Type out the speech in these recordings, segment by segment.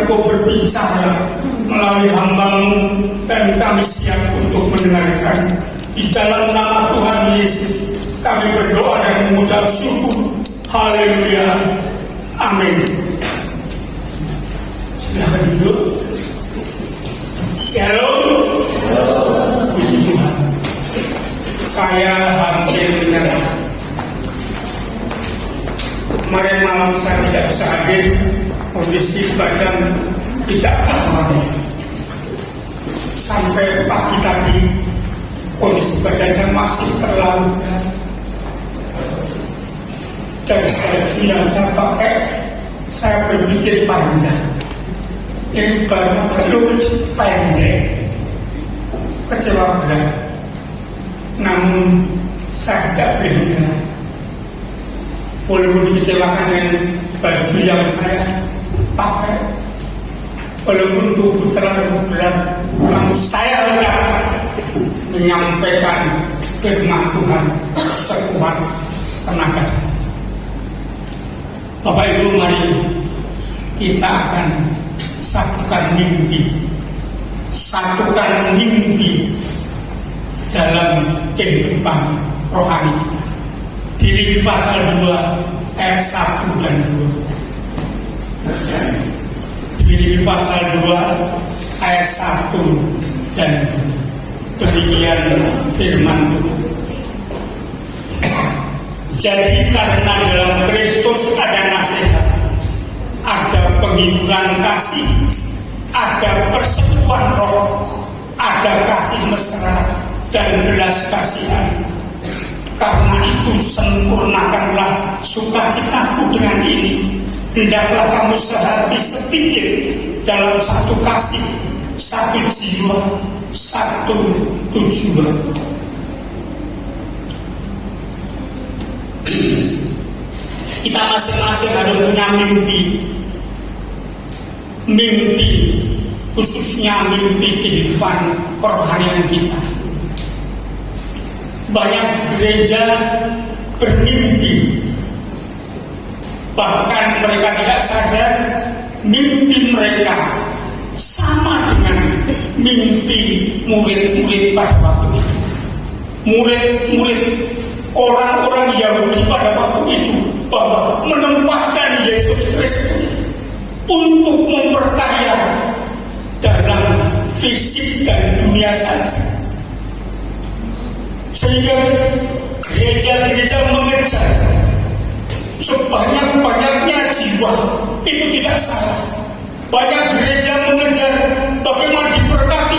Engkau berbicara melalui hamba-Mu, dan kami siap untuk mendengarkan. Di dalam nama Tuhan Yesus kami berdoa dan mengucap syukur. Haleluya, amin. Silahkan duduk. Shalom. Puji Tuhan. Saya hampir menyerah. Kemarin malam saya tidak bisa hadir, kondisi badan tidak normal. Sampai pagi tadi kondisi badan saya masih terlalu berat. Dan baju yang saya pakai, saya berpikir panjang. Ini baru pendek, kecewa berat. Namun saya tidak boleh menyerah. Walaupun dikecewakan dengan baju yang saya pakai, walaupun tubuh terlalu berat, namun saya harus menyampaikan firman Tuhan sekuat tenaga saya. Bapak Ibu, mari kita akan satukan mimpi dalam kehidupan rohani kita. Filipi pasal 2 ayat 1 dan 2. Filipi pasal 2 ayat 1 dan 2. Demikian firman Tuhan. Jadi karena dalam Kristus ada nasihat, ada penghiburan kasih, ada persekutuan roh, ada kasih mesra dan belas kasihan. Karena itu sempurnakanlah sukacitaku dengan ini. Hendaklah kamu sehati sepikir dalam satu kasih, satu jiwa, satu tujuan. Kita masing-masing harus punya mimpi, khususnya mimpi kehidupan kerohanian kita. Banyak gereja bermimpi, bahkan mereka tidak sadar mimpi mereka sama dengan mimpi murid-murid pada waktu itu. Murid-murid orang-orang Yahudi pada waktu itu, bahwa menempatkan Yesus Kristus untuk memperkaya dalam fisik dan dunia saja. Sehingga gereja-gereja mengejar sebanyak-banyaknya jiwa. Itu tidak salah. Banyak gereja mengejar bagaimana diberkati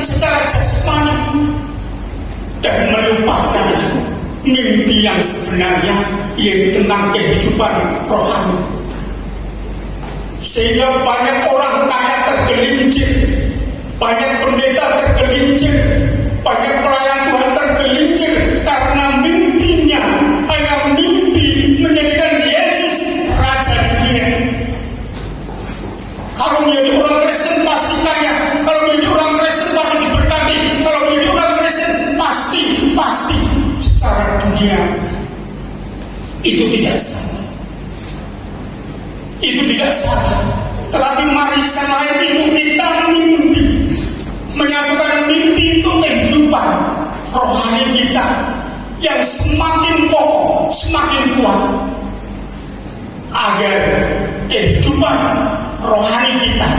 secara jasmani dan melupakan mimpi yang sebenarnya, yaitu tentang kehidupan rohani. Sehingga banyak orang kaya tergelincir, banyak pendeta tergelincir, banyak pelayan Tuhan tergelincir karena mimpinya hanya mimpi menjadikan Yesus Raja dunia. Kalau menjadi orang Kristen pasti kaya, kalau menjadi orang Kristen pasti diberkati, kalau menjadi orang Kristen pasti secara dunia. Itu tidak salah. Itu tidak salah. Tetapi mari selain itu kita mimpi, menyatukan mimpi itu kehidupan rohani kita yang semakin kokoh, semakin kuat, agar kehidupan rohani kita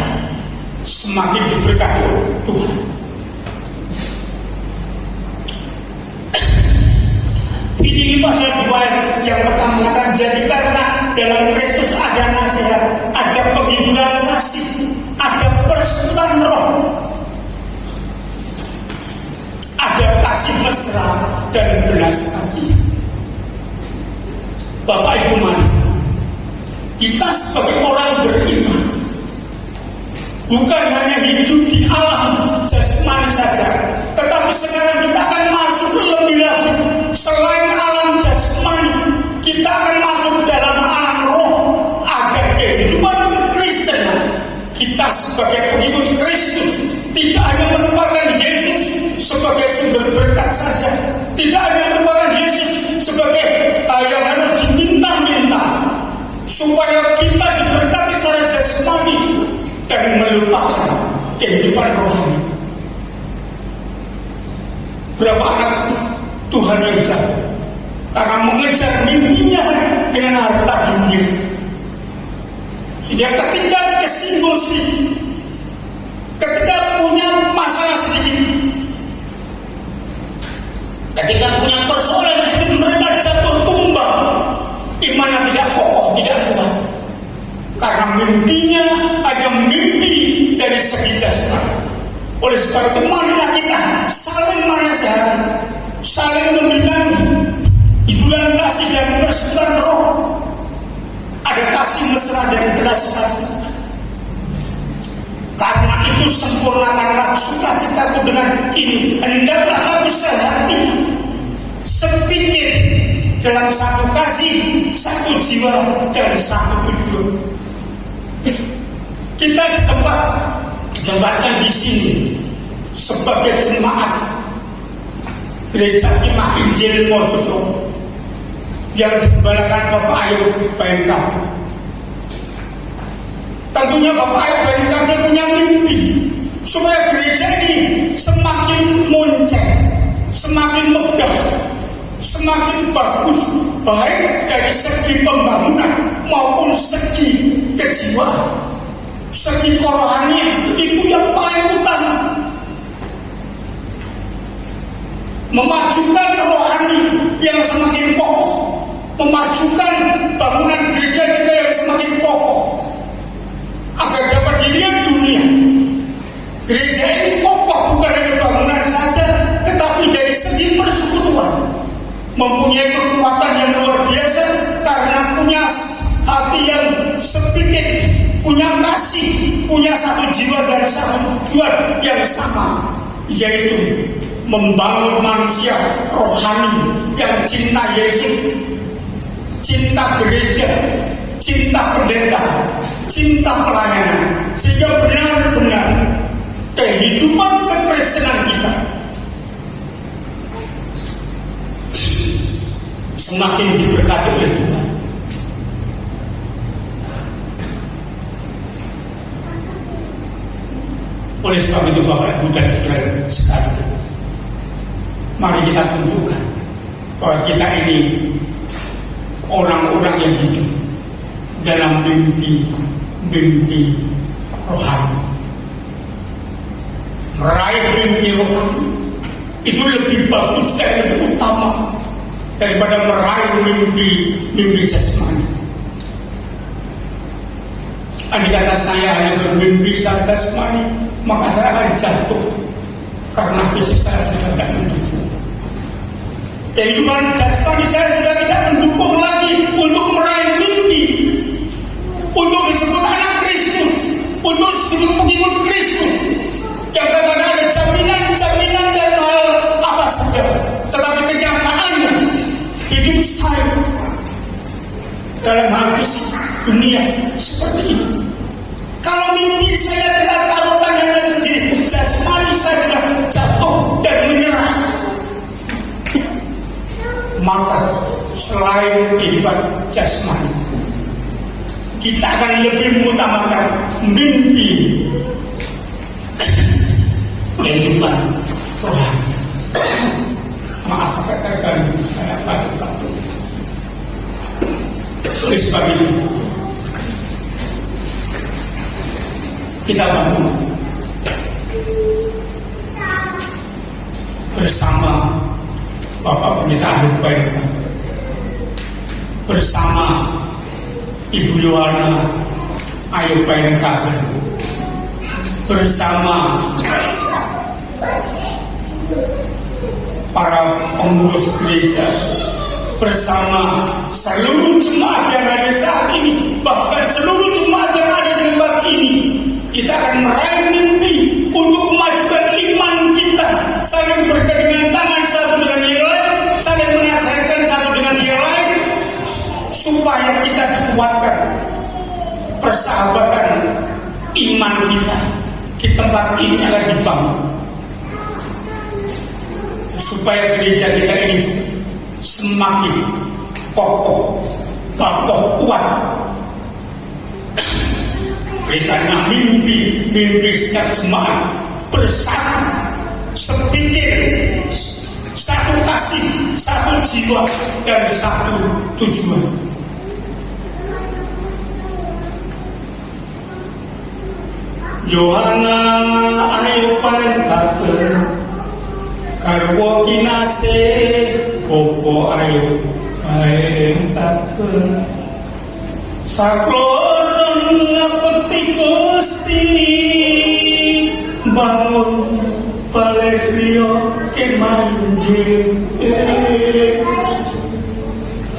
semakin diberkati Tuhan. Filipi pasal 2 yang pertama katakan, jadi karena dalam Kristus ada nasihat, ada penghiburan kasih, ada persekutuan roh, ada kasih mesra dan belas kasih. Bapak Ibu, mari kita sebagai orang beriman bukan hanya hidup di alam jasmani saja, tetapi sekarang kita akan masuk lebih lagi. Selain alam jasmani, kita akan masuk dalam alam roh, agar kehidupan kekristenan kita sebagai pengikut Kristus tidak hanya menempatkan Yesus sebagai sumber berkat saja, tidak hanya menempatkan Yesus sebagai yang harus diminta-minta supaya kita diberkati secara jasmani, dan melupakan kehidupan rohani. Berapa anak Tuhan yang jatuh karena mengejar mimpinya dengan harta dunia, sehingga ketika kesinggung sedikit, ketika punya masalah sedikit, ketika punya persoalan sedikit, mereka jatuh tumbang, imannya tidak kokoh, tidak kuat, karena mimpinya ada mimpi dari segi jasmani. Oleh sebab itu marilah kita saling menasihati, saling memberikan hiburan kasih dan persekutuan roh. Ada kasih mesra dan belas kasih. Karena itu sempurnakanlah sukacitaku dengan ini. Hendaklah kamu sehati, sepikir dalam satu kasih, satu jiwa dan satu tujuan. Kita ditempatkan di sini sebagai jemaat Gereja Imam Injil Mojoso yang digembalakan Bapak Ayub Bayangkap. Tentunya Bapak Ayub Bayangkap punya mimpi supaya gereja ini semakin monceng, semakin megah, semakin bagus, baik dari segi pembangunan maupun segi kejiwaan, segi kerohanian. Itu yang paling utama, memajukan rohani yang semakin kokoh, memajukan bangunan gereja juga yang semakin kokoh, agar dapat dilihat dunia. Gereja ini kokoh bukan dari bangunan saja, tetapi dari segi persekutuan mempunyai kekuatan yang luar biasa karena punya hati yang sepikir, punya kasih, punya satu jiwa dan satu tujuan yang sama, yaitu membangun manusia rohani yang cinta Yesus, cinta gereja, cinta pendeta, cinta pelayanan, sehingga benar-benar kehidupan kekristenan kita semakin diberkati oleh Tuhan. Oleh sebab itu Bapak Ibu dan Saudara sekalian, mari kita tunjukkan bahwa kita ini orang-orang yang hidup dalam mimpi rohani. Meraih mimpi rohani itu lebih bagus dan lebih utama daripada meraih mimpi jasmani. Andai kata saya hanya bermimpi saja jasmani, maka saya akan jatuh karena fisik saya sudah tidak mendukung. Kehidupan jasmani saya sudah tidak mendukung lagi untuk meraih mimpi, untuk disebut anak Kristus, untuk disebut pengikut Kristus, yang kadang ada jaminan dan hal apa saja. Tetapi kenyataannya hidup saya dalam hal fisik dunia seperti ini. Kalau mimpi saya telah taruhkan hanya sendiri, jasmani saya sudah jatuh dan menyerah, maka selain kehidupan jasmani, kita akan lebih mengutamakan mimpi kehidupan rohani. Maaf katakan saya padu-padu. Oleh sebab itu kita bangun bersama Bapak Pendeta Ayub Bayangkap, bersama Ibu Yohana Ayub Bayangkap, bersama para pengurus gereja, bersama seluruh jemaat yang ada saat ini, bahkan seluruh jemaat yang ada di tempat ini. Kita akan meraih mimpi untuk memajukan iman kita, saling bergandengan tangan satu dengan yang lain, saling menasihatkan satu dengan yang lain, supaya kita dikuatkan persahabatan iman kita di tempat ini akan dibangun, supaya gereja kita ini semakin kokoh, kuat, karena mimpi setiap jemaat bersatu, sepikir, satu kasih, satu jiwa, dan satu tujuan. Yohana ayo panengkaken karwo kinase opo ayo panengkaken sakloron ngapeti Gusti bangun Palekrio kemanjir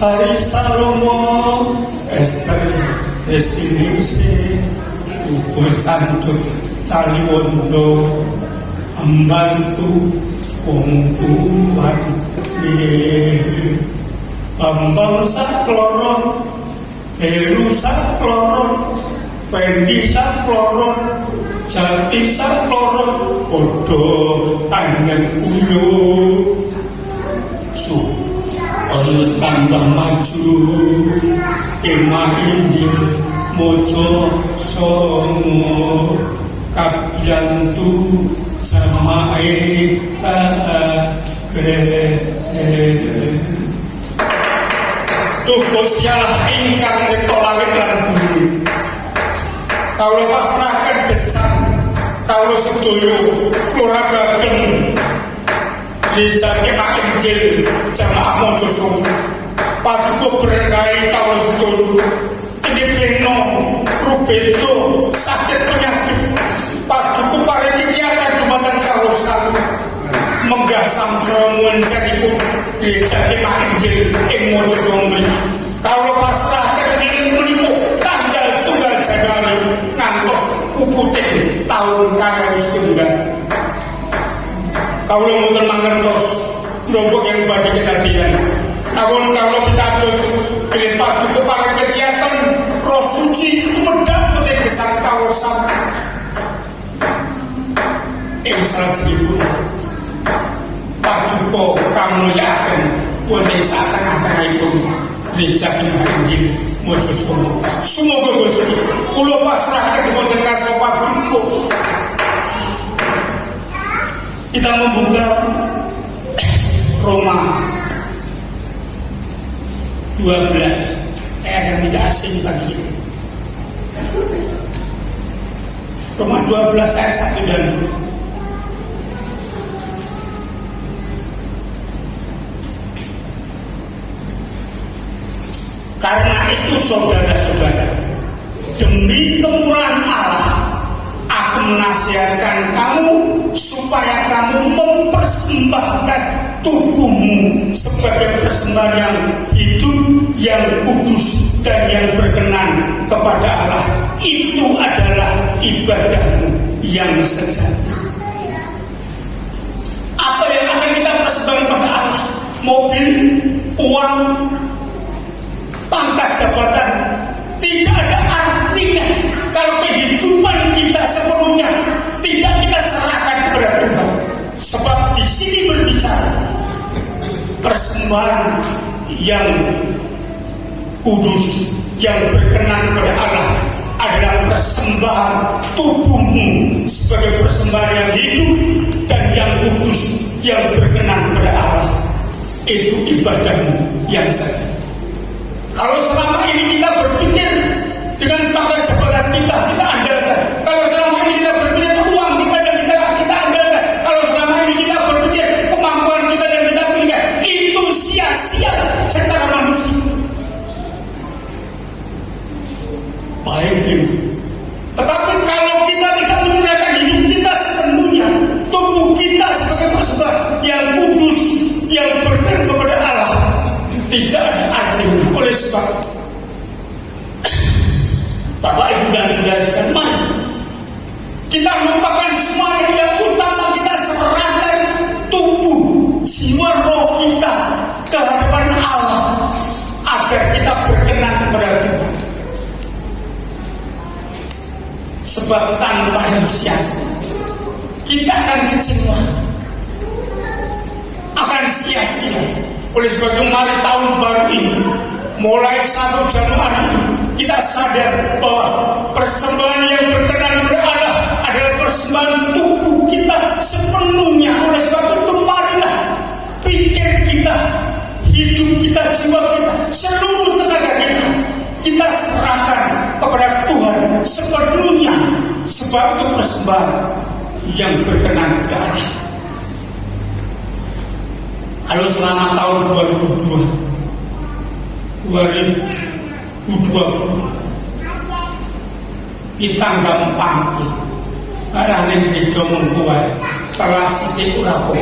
Hari Salomo Esther Destinisi Ukur cancut Caliwondo Membantu Pengkuan Bambang Sakloron Heru Sakloron Pendi Sakloron Jati Sakloron Podo Angen Uyo Ayo tambah maju Kemah Injil Mojo Songo Kabiantu Samae Tuh ingkang rekto langit dan bumi Kaulo pasrahkan besar Kaulo sedoyo keluarga geng Dijake Pak Injil jamaah Mojo Songo Paduka berkahi kaulo sedoyo Tinipeno rubedo sakit penyakit Paduka paringi kiatan dumateng kaulo sami menggah samsamun cenipun dijake Pak Injil ing Mojo Songo kaulo pasrahkan diri menika tanggal 1 Januari ngantos ukuting tahun 2009 kaulo mboten mangertos napa yang badhe kedadian namun kalau kita terus pilih Paduka paring kegiatan roh suci tumedhak putih besar kawasan ing salajengipun Paduka kamulyaken wonten sak tengah-tengahipun gereja Injil Mojo Songo. Sumoga Gusti kula pasrahaken wonten karsa Paduka. Kita membuka Roma 12 ayat yang tidak asing bagi kita. Roma 12 ayat 1 dan 2. Karena itu saudara-saudara, demi kemurahan Allah, aku menasihatkan kamu supaya kamu mempersembahkan tubuhmu sebagai persembahan yang hidup, yang kudus, dan yang berkenan kepada Allah. Itu adalah ibadahmu yang sejati. Apa yang akan kita persembahkan kepada Allah? Mobil, uang, pangkat jabatan tidak ada artinya kalau kehidupan kita sepenuhnya tidak kita serahkan kepada Tuhan. Sebab di sini berbicara persembahan yang kudus, yang berkenan kepada Allah adalah persembahan tubuhmu sebagai persembahan yang hidup dan yang kudus, yang berkenan kepada Allah. Itu ibadahmu yang sejati. Kalau selama ini kita berpikir dengan pangkat jabatan kita andalkan. Kalau selama ini kita berpikir uang kita yang kita andalkan. Kalau selama ini kita berpikir kemampuan kita yang kita punya, itu sia-sia secara manusia. Baik ini. Tetapi kalau kita tidak menyerahkan hidup kita sepenuhnya, tubuh kita sebagai persembahan yang kudus, yang berkenan kepada Allah, tidak ada artinya. Oleh sebab Bapak Ibu dan saudara sekalian, kita melupakan semua yang utama, kita serahkan tubuh, jiwa, roh kita ke hadapan Allah agar kita berkenan kepada Tuhan. Sebab tanpa sia-sia kita akan kecewa, akan sia-sia. Oleh sebab itu mari tahun baru ini, mulai 1 Januari kita sadar bahwa persembahan yang suatu persembahan yang berkenan kepada Allah. Lalu selama tahun 2020 kita gampang karena gereja membuat telah sedikit urapo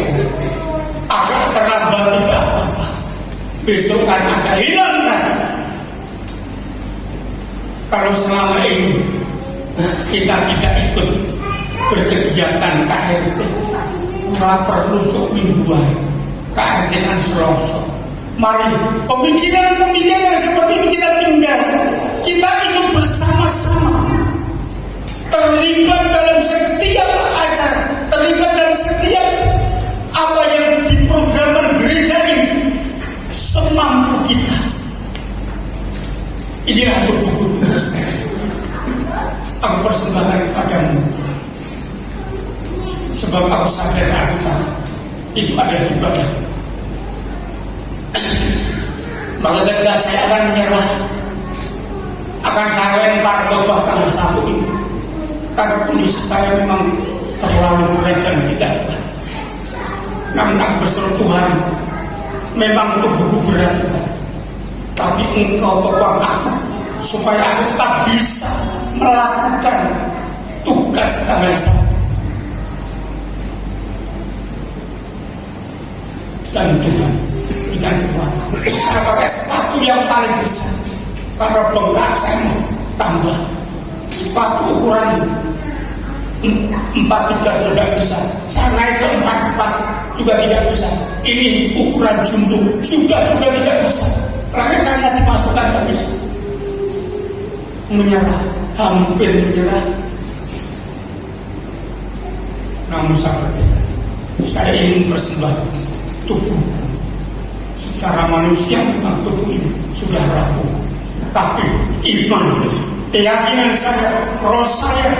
agak terlambat tidak apa-apa, besok kan ada hilangkan. Kalau selama ini kita tidak ikut berkegiatan KRT, nggak perlu sok mingguan KRT dan Selasa. Mari pemikiran-pemikiran seperti ini kita tinggal, kita ikut bersama-sama, terlibat dalam setiap acara, terlibat dalam setiap apa yang diprogramkan gereja ini semampu kita. Inilah tubuhku, aku persembahkan kepadamu, sebab aku sadar aku tahu itu adalah ibadah. Maka ketika saya akan menyerah, akan saya lempar khotbah tanggal 1 ini, karena kondisi saya memang terlalu berat dan tidak berat. Namun aku berseru Tuhan, memang tubuhku berat, tapi Engkau topang aku supaya aku tetap bisa melakukan tugas tanggal 1. Dan Tuhan berikan kekuatan. Saya pakai sepatu yang paling besar karena bengkak saya mau tambah. Sepatu ukuran 43 sudah bisa, saya naik ke 44 juga tidak bisa. Ini ukuran jumbo juga tidak bisa. Karena dimasukkan tidak bisa. Menyerah, hampir menyerah. Namun saya ingin persembahkan tubuh secara manusia, memang tubuh ini sudah rapuh, tapi iman, keyakinan saya, roh saya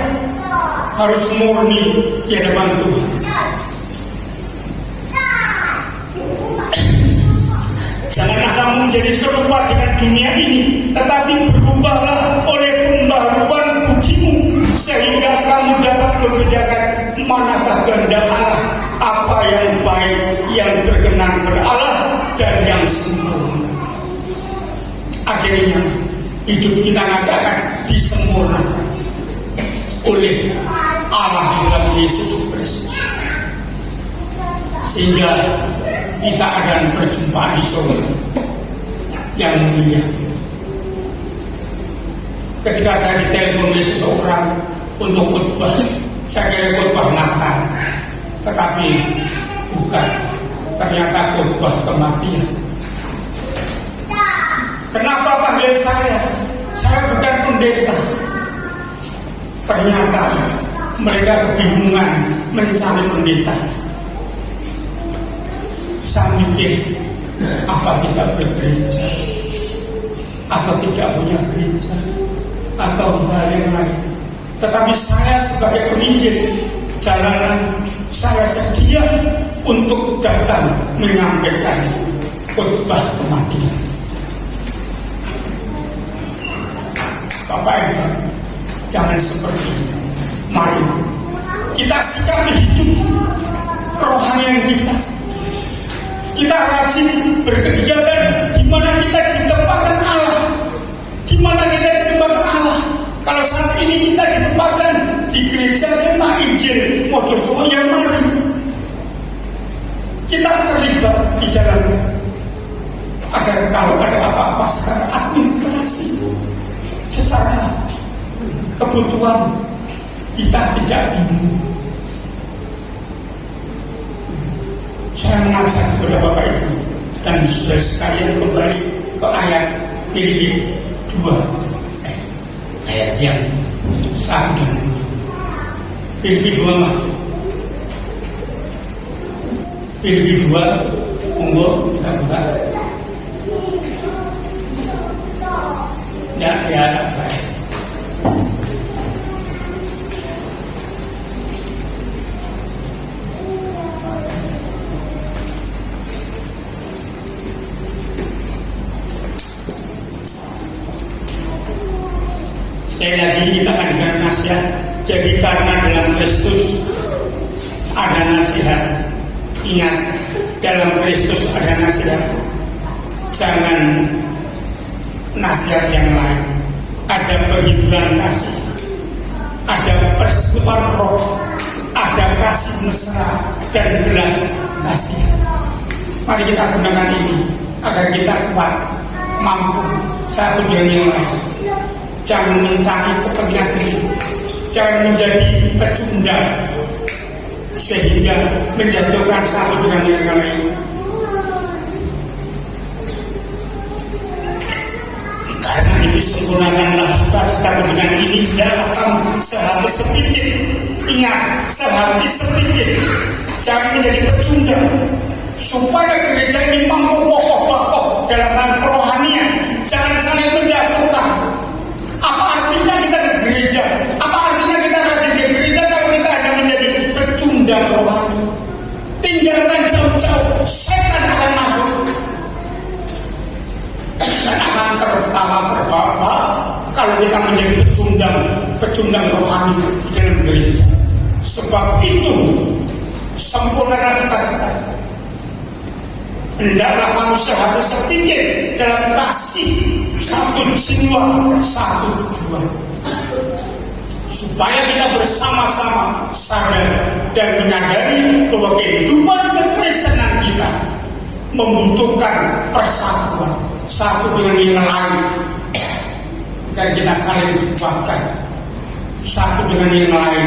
harus murni di hadapan Tuhan. Janganlah kamu menjadi serupa dengan dunia ini, tetapi berubahlah oleh pembaharuan budimu, sehingga kamu dapat membedakan manakah kehendak Allah, apa yang baik, yang berkenan kepada Allah, dan yang sempurna. Akhirnya hidup kita nanti akan disempurnakan oleh Allah di dalam Yesus Kristus, sehingga kita akan berjumpa di surga yang mulia. Ketika saya ditelepon oleh seseorang untuk khotbah, saya kira khotbah Natal, tetapi bukan, ternyata khotbah kematian. Kenapa panggil saya? Saya bukan pendeta. Ternyata mereka kebingungan mencari pendeta. Saya mikir, apa kita bergereja atau tidak punya gereja atau hal yang lain. Tetapi saya sebagai penginjil jalanan, saya sedia untuk datang menyampaikan khotbah kematian. Bapak Ibu, jangan seperti ini. Mari kita sikapi hidup rohani kita. Kita rajin berkegiatan di mana kita ditempatkan Allah, di mana kita ditempatkan Allah. Kalau saat ini kita ditempatkan di gereja Kemah Injil Mojosowo yang mari kita terlibat di dalam, agar kalau ada apa-apa secara administrasi, secara kebutuhan, kita tidak bingung. Saya mengajak kepada Bapak Ibu dan saudara sekalian kembali ke ayat Filipi 2, ayat yang 1 dan 2. Filipi 2 mas, Filipi 2, monggo kita buka. Ya, baik. Sekali lagi kita akan dengar nasihat Jadi karena dalam Kristus ada nasihat. Ingat, dalam Kristus ada nasihat. Jangan nasihat yang lain. Ada penghiburan kasih, ada persekutuan roh, ada kasih mesra dan belas kasih. Mari kita gunakan ini agar kita kuat, mampu satu dengan yang lain. Jangan mencari kepentingan sendiri, jangan menjadi pecundang sehingga menjatuhkan satu dengan yang lain. Karena itu sempurnakanlah sukacita dengan ini dalam kamu sehati sedikit. Ingat, sehati sedikit. Jangan menjadi pecundang. Supaya gereja ini mampu kokoh-kokoh dalam hal kerohanian. Jangan sampai menjatuhkan. Apa artinya kita ke gereja? Apa artinya kita rajin ke gereja kalau kita hanya menjadi pecundang rohani? Tinggalkan jauh-jauh, setan akan masuk dan akan terbawa kalau kita menjadi pecundang rohani di dalam gereja. Sebab itu sempurnakan sukacita. Hendaklah kamu sehati sedikit dalam kasih, satu jiwa, satu tujuan, supaya kita bersama-sama sadar dan menyadari bahwa kehidupan kekristenan kita membutuhkan persatuan satu dengan yang lain, dan kita saling dikuatkan satu dengan yang lain,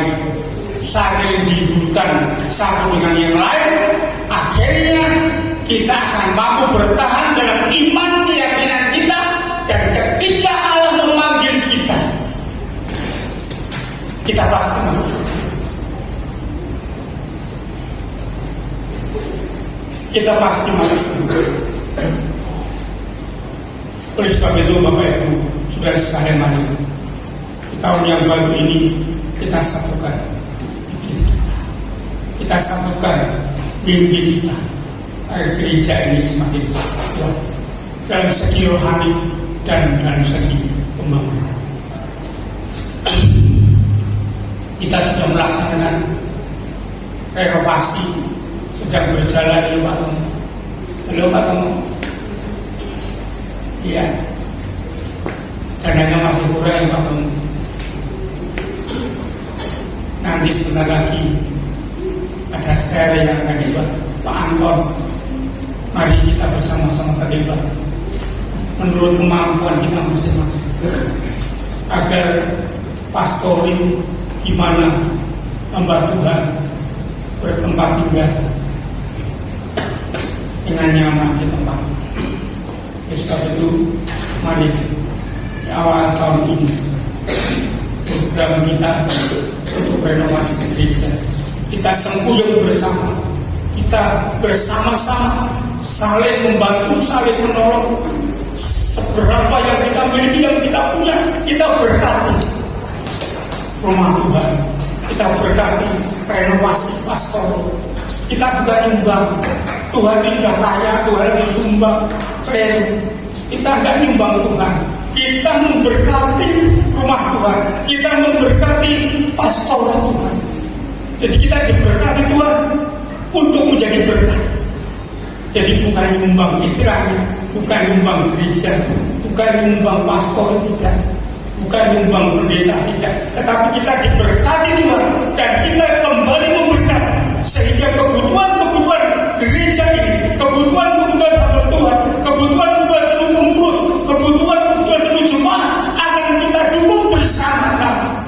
saling dibutuhkan satu dengan yang lain. Akhirnya kita akan mampu bertahan dalam iman keyakinan kita, dan ketika Allah memanggil kita, kita pasti masuk. Kita pasti masuk. Oleh sebab itu Bapak Ibu, saudara sekalian, mari di tahun yang baru ini kita satukan kita satukan mimpi kita agar gereja ini semakin kuat dalam segi rohani dan dalam segi pembangunan. Kita sudah melaksanakan renovasi, sedang berjalan di Pak. Halo Pak Tomo. Iya, dananya masih kurang ya Pak Tomo. Nanti sebentar lagi ada seri yang akan dibuat Pak Anton. Mari kita bersama-sama terlibat menurut kemampuan kita masing-masing, agar pastori gimana hamba Tuhan bertempat tinggal dengan nyaman di tempat. Sebab itu mari di awal tahun ini program kita untuk renovasi gereja, kita sempurna bersama, kita bersama-sama saling membantu, saling menolong. Seberapa yang kita miliki, yang kita punya, kita berkati rumah Tuhan, kita berkati renovasi pastor. Kita bukan nyumbang. Tuhan ini sudah kaya, Tuhan ini sumbang. Kita tidak nyumbang Tuhan. Kita memberkati rumah Tuhan, kita memberkati pastor Tuhan. Jadi kita diberkati Tuhan untuk menjadi berkat. Jadi bukan nyumbang, istilahnya bukan nyumbang gereja, bukan nyumbang pastor, tidak, bukan nyumbang pendeta, tidak, tetapi kita diberkati Tuhan dan kita kembali memberkati, sehingga kebutuhan-kebutuhan gereja ini, kebutuhan-kebutuhan hamba Tuhan, kebutuhan-kebutuhan seluruh pengurus, kebutuhan-kebutuhan seluruh jemaat akan kita dukung bersama-sama,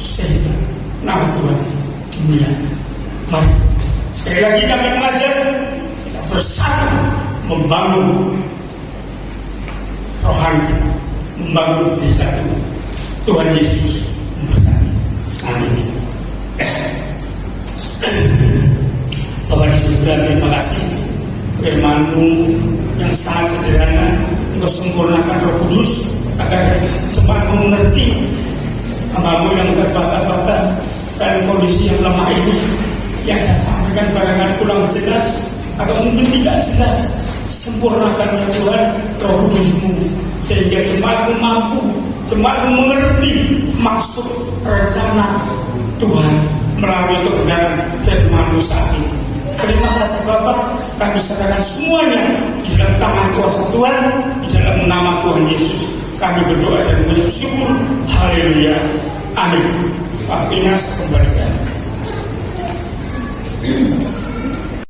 sehingga nama Tuhan dimuliakan. Mari sekali lagi kami mengajar kita bersatu membangun rohani, membangun desa Tuhan. Tuhan Yesus memberkati. Amin. Bapak di surga, terima kasih firman-Mu yang sangat sederhana. Engkau sempurnakan Roh Kudus agar cepat mengerti hamba-Mu yang terbata-bata dan kondisi yang lemah ini, yang saya sampaikan barangkali kurang jelas atau mungkin tidak jelas. Sempurnakan ya Tuhan Roh Kudus-Mu, sehingga jemaat-Mu mampu jemaat mengerti maksud rencana Tuhan melalui kebenaran firman-Mu saat ini. Terima kasih Bapak, kami serahkan semuanya di dalam tangan kuasa Tuhan, di dalam nama Tuhan Yesus. Kami berdoa dan mengucap syukur. Haleluya. Amin. Pak Inas kembalikan.